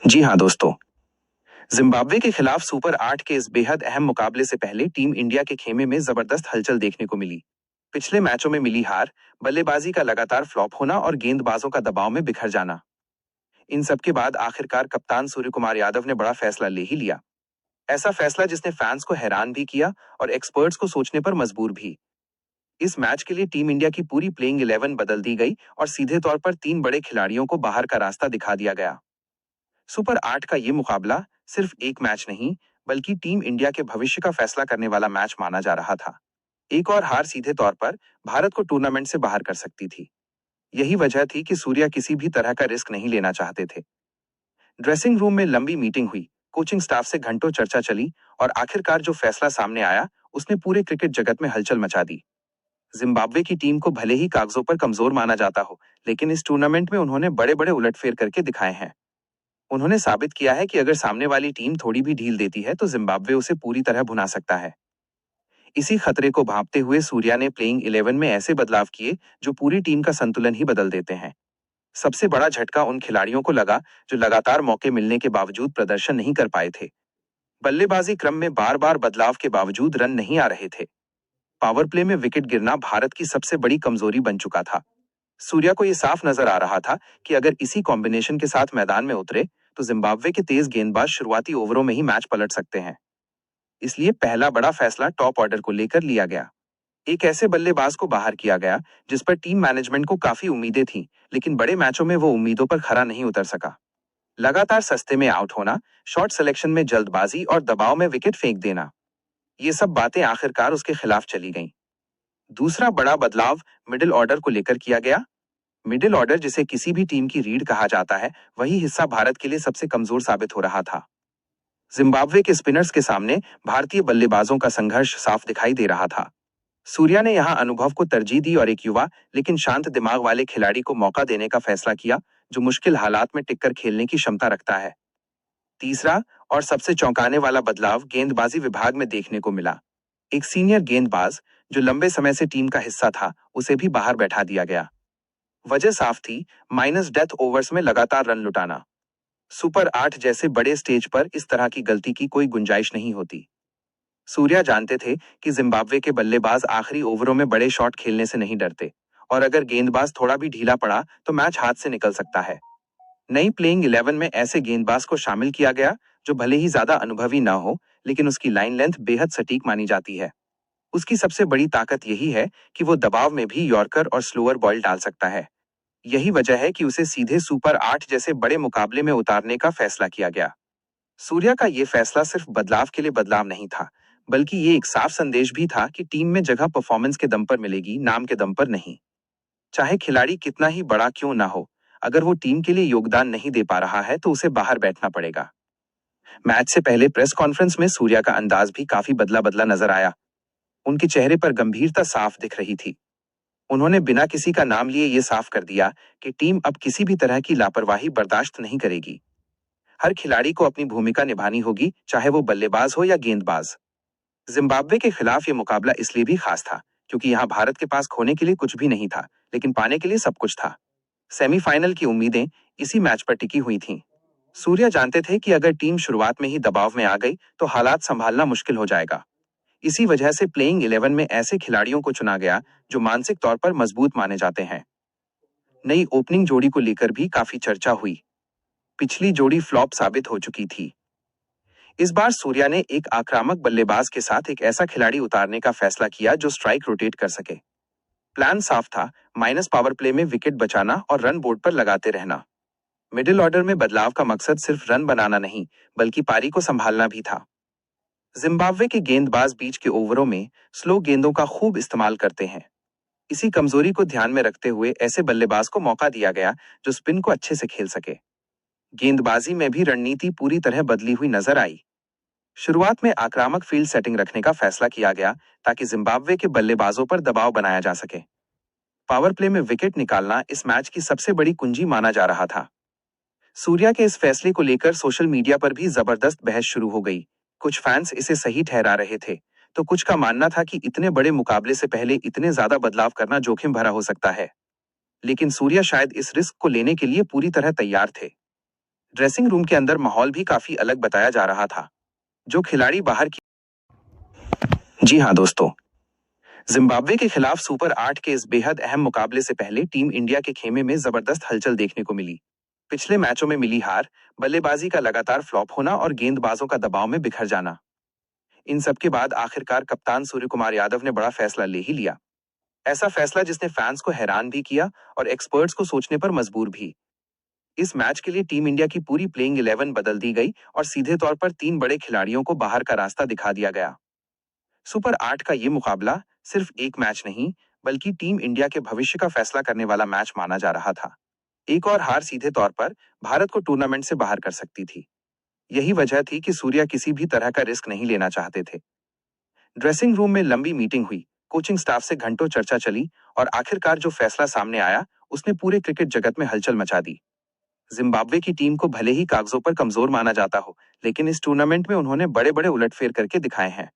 जी हाँ दोस्तों, जिम्बाब्वे के खिलाफ सुपर 8 के इस बेहद अहम मुकाबले से पहले टीम इंडिया के खेमे में जबरदस्त हलचल देखने को मिली। पिछले मैचों में मिली हार, बल्लेबाजी का लगातार फ्लॉप होना और गेंदबाजों का दबाव में बिखर जाना। इन सब के बाद आखिरकार कप्तान सूर्य कुमार यादव ने बड़ा फैसला ले ही लिया। ऐसा फैसला जिसने फैंस को हैरान भी किया और एक्सपर्ट्स को सोचने पर मजबूर भी। इस मैच के लिए टीम इंडिया की पूरी प्लेइंग 11 बदल दी गई और सीधे तौर पर 3 बड़े खिलाड़ियों को बाहर का रास्ता दिखा दिया गया। सुपर 8 का ये मुकाबला सिर्फ एक मैच नहीं, बल्कि टीम इंडिया के भविष्य का फैसला करने वाला मैच माना जा रहा था। एक और हार सीधे तौर पर भारत को टूर्नामेंट से बाहर कर सकती थी। यही वजह थी कि सूर्या किसी भी तरह का रिस्क नहीं लेना चाहते थे। ड्रेसिंग रूम में लंबी मीटिंग हुई, कोचिंग स्टाफ से घंटों चर्चा चली और आखिरकार जो फैसला सामने आया, उसने पूरे क्रिकेट जगत में हलचल मचा दी। जिम्बाब्वे की टीम को भले ही कागजों पर कमजोर माना जाता हो, लेकिन इस टूर्नामेंट में उन्होंने बड़े बड़े उलटफेर करके दिखाए हैं। उन्होंने साबित किया है कि अगर सामने वाली टीम थोड़ी भी ढील देती है तो जिम्बाब्वे उसे पूरी तरह भुना सकता है। इसी खतरे को भांपते हुए सूर्या ने प्लेइंग 11 में ऐसे बदलाव किए जो पूरी टीम का संतुलन ही बदल देते हैं। सबसे बड़ा झटका उन खिलाड़ियों को लगा जो लगातार मौके मिलने के बावजूद प्रदर्शन नहीं कर पाए थे। बल्लेबाजी क्रम में बार बार बदलाव के बावजूद रन नहीं आ रहे थे। पावर प्ले में विकेट गिरना भारत की सबसे बड़ी कमजोरी बन चुका था। सूर्या को यह साफ नजर आ रहा था कि अगर इसी कॉम्बिनेशन के साथ मैदान में उतरे तो जिम्बाब्वे के तेज गेंदबाज शुरुआती ओवरों में ही मैच पलट सकते हैं। इसलिए पहला बड़ा फैसला टॉप ऑर्डर को लेकर लिया गया। एक ऐसे बल्लेबाज को बाहर किया गया जिस पर टीम मैनेजमेंट को काफी उम्मीदें थीं, लेकिन बड़े मैचों में वो उम्मीदों पर खरा नहीं उतर सका। लगातार सस्ते में आउट होना, शॉट सिलेक्शन में जल्दबाजी और दबाव में विकेट फेंक देना, ये सब बातें आखिरकार उसके खिलाफ चली गईं। दूसरा बड़ा बदलाव मिडिल ऑर्डर को लेकर किया गया। मिडिल ऑर्डर, जिसे किसी भी टीम की रीढ़ कहा जाता है, वही हिस्सा भारत के लिए सबसे कमजोर साबित हो रहा था। जिम्बाब्वे के स्पिनर्स के सामने भारतीय बल्लेबाजों का संघर्ष साफ दिखाई दे रहा था। सूर्या ने यहां अनुभव को तरजीह दी और एक युवा लेकिन शांत दिमाग वाले खिलाड़ी को मौका देने का फैसला किया जो मुश्किल हालात में टिककर खेलने की क्षमता रखता है। तीसरा और सबसे चौंकाने वाला बदलाव गेंदबाजी विभाग में देखने को मिला। एक सीनियर गेंदबाज जो लंबे समय से टीम का हिस्सा था, उसे भी बाहर बैठा दिया गया। वजह साफ थी, माइनस डेथ ओवर्स में लगातार रन लुटाना। सुपर 8 जैसे बड़े स्टेज पर इस तरह की गलती की कोई गुंजाइश नहीं होती। सूर्या जानते थे कि जिम्बाब्वे के बल्लेबाज आखिरी ओवरों में बड़े शॉट खेलने से नहीं डरते और अगर गेंदबाज थोड़ा भी ढीला पड़ा तो मैच हाथ से निकल सकता है। नई प्लेइंग 11 में ऐसे गेंदबाज को शामिल किया गया जो भले ही ज्यादा अनुभवी ना हो, लेकिन उसकी लाइन लेंथ बेहद सटीक मानी जाती है। उसकी सबसे बड़ी ताकत यही है कि वो दबाव में भी यॉर्कर और स्लोअर बॉल डाल सकता है। यही वजह है कि उसे सीधे सुपर 8 जैसे बड़े मुकाबले में उतारने का फैसला किया गया। सूर्या का यह फैसला सिर्फ बदलाव के लिए बदलाव नहीं था, बल्कि ये एक साफ संदेश भी था कि टीम में जगह परफॉर्मेंस के दम पर मिलेगी, नाम के दम पर नहीं। चाहे खिलाड़ी कितना ही बड़ा क्यों ना हो, अगर वो टीम के लिए योगदान नहीं दे पा रहा है तो उसे बाहर बैठना पड़ेगा। मैच से पहले प्रेस कॉन्फ्रेंस में सूर्या का अंदाज भी काफी बदला बदला नजर आया। उनके चेहरे पर गंभीरता साफ दिख रही थी। उन्होंने बिना किसी का नाम लिए ये साफ कर दिया कि टीम अब किसी भी तरह की लापरवाही बर्दाश्त नहीं करेगी। हर खिलाड़ी को अपनी भूमिका निभानी होगी, चाहे वो बल्लेबाज हो या गेंदबाज। जिम्बाब्वे के खिलाफ ये मुकाबला इसलिए भी खास था क्योंकि यहाँ भारत के पास खोने के लिए कुछ भी नहीं था, लेकिन पाने के लिए सब कुछ था। सेमीफाइनल की उम्मीदें इसी मैच पर टिकी हुई थीं। सूर्या जानते थे कि अगर टीम शुरुआत में ही दबाव में आ गई तो हालात संभालना मुश्किल हो जाएगा। इसी वजह से प्लेइंग 11 में ऐसे खिलाड़ियों को चुना गया जो मानसिक तौर पर मजबूत माने जाते हैं। नई ओपनिंग जोड़ी को लेकर भी काफी चर्चा हुई। पिछली जोड़ी फ्लॉप साबित हो चुकी थी। इस बार सूर्या ने एक आक्रामक बल्लेबाज के साथ एक ऐसा खिलाड़ी उतारने का फैसला किया जो स्ट्राइक रोटेट कर सके। प्लान साफ था, माइनस पावर प्ले में विकेट बचाना और रन बोर्ड पर लगाते रहना। मिडिल ऑर्डर में बदलाव का मकसद सिर्फ रन बनाना नहीं, बल्कि पारी को संभालना भी था। जिम्बाब्वे के गेंदबाज बीच के ओवरों में स्लो गेंदों का खूब इस्तेमाल करते हैं। इसी कमजोरी को ध्यान में रखते हुए ऐसे बल्लेबाज को मौका दिया गया जो स्पिन को अच्छे से खेल सके। गेंदबाजी में भी रणनीति पूरी तरह बदली हुई नजर आई। शुरुआत में आक्रामक फील्ड सेटिंग रखने का फैसला किया गया ताकि जिम्बाब्वे के बल्लेबाजों पर दबाव बनाया जा सके। पावर प्ले में विकेट निकालना इस मैच की सबसे बड़ी कुंजी माना जा रहा था। सूर्या के इस फैसले को लेकर सोशल मीडिया पर भी जबरदस्त बहस शुरू हो गई। कुछ फैंस इसे सही ठहरा रहे थे, तो कुछ का मानना था कि इतने बड़े मुकाबले से पहले इतने ज्यादा बदलाव करना जोखिम भरा हो सकता है। लेकिन सूर्या शायद इस रिस्क को लेने के लिए पूरी तरह तैयार थे। ड्रेसिंग रूम के अंदर माहौल भी काफी अलग बताया जा रहा था। जो खिलाड़ी बाहर की जी हाँ दोस्तों, जिम्बाब्वे के खिलाफ सुपर 8 के इस बेहद अहम मुकाबले से पहले टीम इंडिया के खेमे में जबरदस्त हलचल देखने को मिली। पिछले मैचों में मिली हार, बल्लेबाजी का लगातार फ्लॉप होना और गेंदबाजों का दबाव में बिखर जाना, इन सब के बाद आखिरकार कप्तान सूर्य कुमार यादव ने बड़ा फैसला ले ही लिया। ऐसा फैसला जिसने फैंस को हैरान भी किया और एक्सपर्ट्स को सोचने पर मजबूर भी। इस मैच के लिए टीम इंडिया की पूरी प्लेइंग 11 बदल दी गई और सीधे तौर पर 3 बड़े खिलाड़ियों को बाहर का रास्ता दिखा दिया गया। सुपर 8 का ये मुकाबला सिर्फ एक मैच नहीं, बल्कि टीम इंडिया के भविष्य का फैसला करने वाला मैच माना जा रहा था। एक और हार सीधे तौर पर भारत को टूर्नामेंट से बाहर कर सकती थी। यही वजह थी कि सूर्या किसी भी तरह का रिस्क नहीं लेना चाहते थे। ड्रेसिंग रूम में लंबी मीटिंग हुई, कोचिंग स्टाफ से घंटों चर्चा चली और आखिरकार जो फैसला सामने आया उसने पूरे क्रिकेट जगत में हलचल मचा दी। जिम्बाब्वे की टीम को भले ही कागजों पर कमजोर माना जाता हो, लेकिन इस टूर्नामेंट में उन्होंने बड़े बड़े उलटफेर करके दिखाए हैं।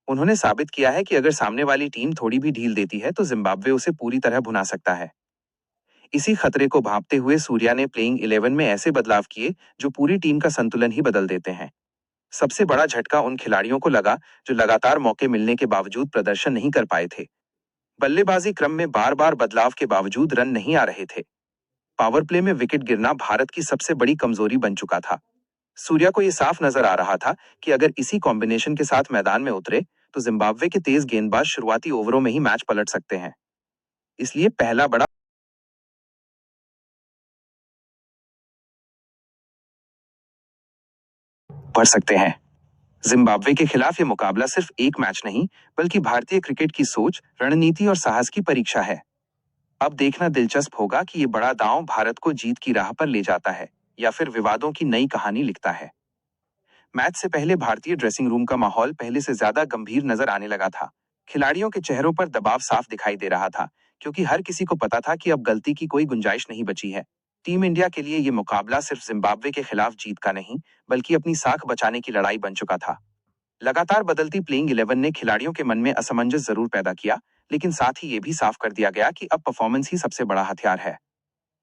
उन्होंने साबित किया है कि अगर सामने वाली टीम थोड़ी भी ढील देती है तो जिम्बाब्वे उसे पूरी तरह भुना सकता है। इसी खतरे को भांपते हुए सूर्या ने प्लेइंग 11 में ऐसे बदलाव किए जो पूरी टीम का संतुलन ही बदल देते हैं। सबसे बड़ा झटका उन खिलाड़ियों को लगा जो लगातार मौके मिलने के बावजूद प्रदर्शन नहीं कर पाए थे। बल्लेबाजी क्रम में बार बार बदलाव के बावजूद रन नहीं आ रहे थे। पावर प्ले में विकेट गिरना भारत की सबसे बड़ी कमजोरी बन चुका था। सूर्या को यह साफ नजर आ रहा था कि अगर इसी कॉम्बिनेशन के साथ मैदान में उतरे तो जिम्बाब्वे के तेज गेंदबाज शुरुआती ओवरों में ही मैच पलट सकते हैं। इसलिए पहला बड़ा बढ़ सकते हैं। जिम्बाब्वे के खिलाफ ये मुकाबला सिर्फ एक मैच नहीं, बल्कि भारतीय क्रिकेट की सोच, रणनीति और साहस की परीक्षा है। अब देखना दिलचस्प होगा कि ये बड़ा दांव भारत को जीत की राह पर ले जाता है या फिर विवादों की नई कहानी लिखता है। मैच से पहले भारतीय ड्रेसिंग रूम का माहौल पहले से ज्यादा गंभीर नजर आने लगा था। खिलाड़ियों के चेहरों पर दबाव साफ दिखाई दे रहा था, क्योंकि हर किसी को पता था कि अब गलती की कोई गुंजाइश नहीं बची है। टीम इंडिया के लिए ये मुकाबला सिर्फ जिम्बाब्वे के खिलाफ जीत का नहीं, बल्कि अपनी साख बचाने की लड़ाई बन चुका था। लगातार बदलती प्लेइंग 11 ने खिलाड़ियों के मन में असमंजस जरूर पैदा किया, लेकिन साथ ही ये भी साफ कर दिया गया कि अब परफॉर्मेंस ही सबसे बड़ा हथियार है।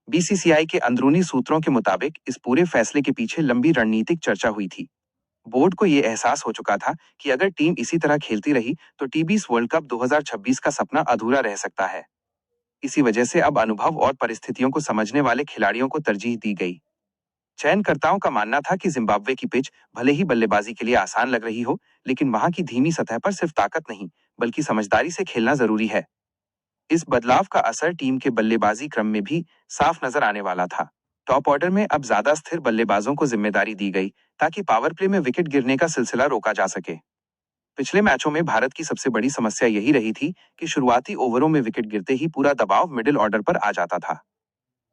बीसीसीआई के अंदरूनी सूत्रों के मुताबिक इस पूरे फैसले के पीछे लंबी रणनीतिक चर्चा हुई थी। बोर्ड को यह एहसास हो चुका था कि अगर टीम इसी तरह खेलती रही तो टी20 वर्ल्ड कप 2026 का सपना अधूरा रह सकता है। इसी वजह से अब अनुभव और परिस्थितियों को समझने वाले खिलाड़ियों को तरजीह दी गई। चयनकर्ताओं का मानना था कि जिम्बाब्वे की पिच भले ही बल्लेबाजी के लिए आसान लग रही हो, लेकिन वहां की धीमी सतह पर सिर्फ ताकत नहीं, बल्कि समझदारी से खेलना जरूरी है। इस बदलाव का असर टीम के बल्लेबाजी क्रम में भी साफ नजर आने वाला था। टॉप ऑर्डर में अब ज्यादा स्थिर बल्लेबाजों को जिम्मेदारी दी गई, ताकि पावर प्ले में विकेट गिरने का सिलसिला रोका जा सके। पिछले मैचों में भारत की सबसे बड़ी समस्या यही रही थी कि शुरुआती ओवरों में विकेट गिरते ही पूरा दबाव मिडिल ऑर्डर पर आ जाता था।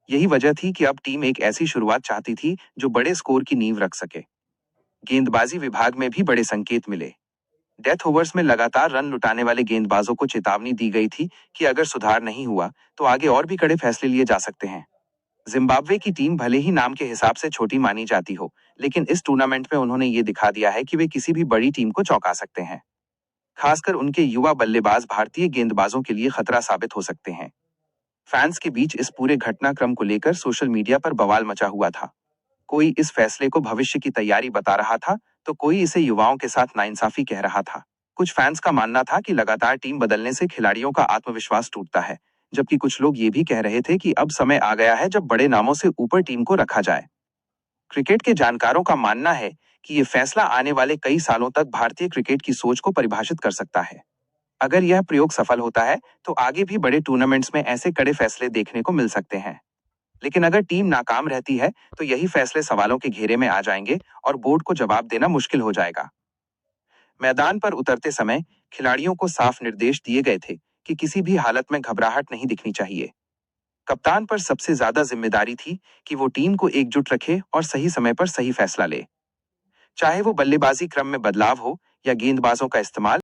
यही वजह थी कि अब टीम एक ऐसी शुरुआत चाहती थी जो बड़े स्कोर की नींव रख सके। गेंदबाजी विभाग में भी बड़े संकेत मिले। डेथ ओवर्स में लगातार रन लुटाने वाले गेंदबाजों को चेतावनी दी गई थी कि अगर सुधार नहीं हुआ तो आगे और भी कड़े फैसले लिए जा सकते हैं। जिम्बाब्वे की टीम भले ही नाम के हिसाब से छोटी मानी जाती हो, लेकिन इस टूर्नामेंट में उन्होंने ये दिखा दिया है कि वे किसी भी बड़ी टीम को चौंका सकते हैं। खासकर उनके युवा बल्लेबाज भारतीय गेंदबाजों के लिए खतरा साबित हो सकते हैं। फैंस के बीच इस पूरे घटनाक्रम को लेकर सोशल मीडिया पर बवाल मचा हुआ था। कोई इस फैसले को भविष्य की तैयारी बता रहा था, तो कोई इसे युवाओं के साथ नाइंसाफी कह रहा था। कुछ फैंस का मानना था कि लगातार टीम बदलने से खिलाड़ियों का आत्मविश्वास टूटता है, जबकि कुछ लोग ये भी कह रहे थे कि अब समय आ गया है जब बड़े नामों से ऊपर टीम को रखा जाए। क्रिकेट के जानकारों का मानना है कि ये फैसला आने वाले कई सालों तक भारतीय क्रिकेट की सोच को परिभाषित कर सकता है। अगर यह प्रयोग सफल होता है तो आगे भी बड़े टूर्नामेंट्स में ऐसे कड़े फैसले देखने को मिल सकते हैं। लेकिन अगर टीम नाकाम रहती है तो यही फैसले सवालों के घेरे में आ जाएंगे और बोर्ड को जवाब देना मुश्किल हो जाएगा। मैदान पर उतरते समय खिलाड़ियों को साफ निर्देश दिए गए थे कि किसी भी हालत में घबराहट नहीं दिखनी चाहिए। कप्तान पर सबसे ज्यादा जिम्मेदारी थी कि वो टीम को एकजुट रखे और सही समय पर सही फैसला ले, चाहे वो बल्लेबाजी क्रम में बदलाव हो या गेंदबाजों का इस्तेमाल।